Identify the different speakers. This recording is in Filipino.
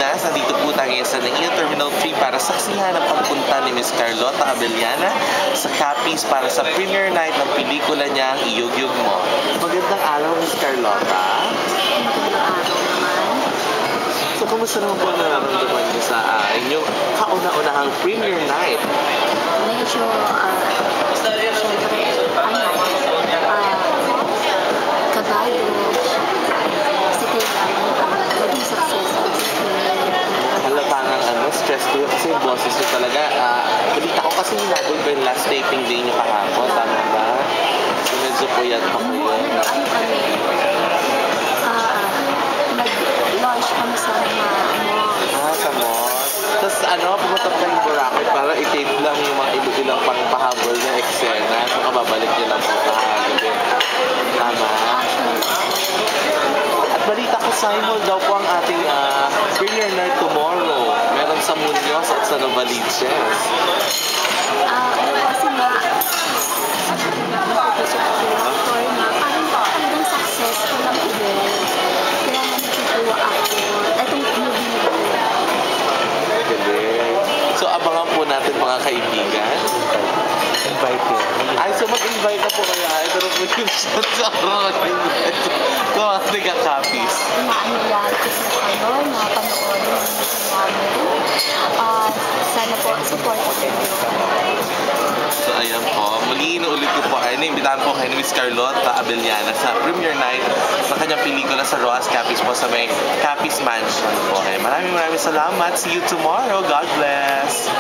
Speaker 1: Pilipinas. Nandito po tayo sa NAIA Terminal 3 para saksihan ang pagpunta ni Miss Carlota Abellana sa Capiz para sa premiere night ng pelikula niya, Iyog-Yog Mo. Magandang araw, Miss Carlota.
Speaker 2: Magandang araw naman.
Speaker 1: So, kumusta naman po nararamdaman niyo sa inyong kauna-unahang premiere night?
Speaker 2: Medyo, syempre, kabayo. Kasi kailangan maging successful sa
Speaker 1: Halatang stress ko yun kasi yung boses niyo talaga. Balita ko kasi hinabol ba yung last taping day niyo kahapon, tama ba? So, medyo puyat pa ko yun.
Speaker 2: Nag-launch kami sa mga malls.
Speaker 1: Sa mall. Tapos pumunta pa yung Boracay para i-tape lang yung mga ilang pang pahabol na eksena. So, kababalik niyo lang po kahagabi. Tama? At balita ko, Simon daw po ang ating premiere night tomorrow. Meron sa Muñoz at sa Novaliches.
Speaker 2: Kasi nga, nakutusok ko na parang successful ang event. Kaya nga natutuwa ako. Itong movie na ito.
Speaker 1: Galing. So, abangan po natin mga kaibigan. Invite nyo. Ay, so mag-invite na po kayo. Ay, pero po yung shot sa mag-invite. Kung mga taga-Capiz.
Speaker 2: Inaanyayahan ko sa kayo na panoorin ang mission namin. Sana po, support ko kayo.
Speaker 1: So, ayan po. Muli inuulit ko po kayo. Naimbitahan po kayo ni Miss Carlota Abellana sa premiere night ng kanyang pelikula sa Roas Capiz po sa may Capiz Mansion po. Maraming salamat. See you tomorrow. God bless.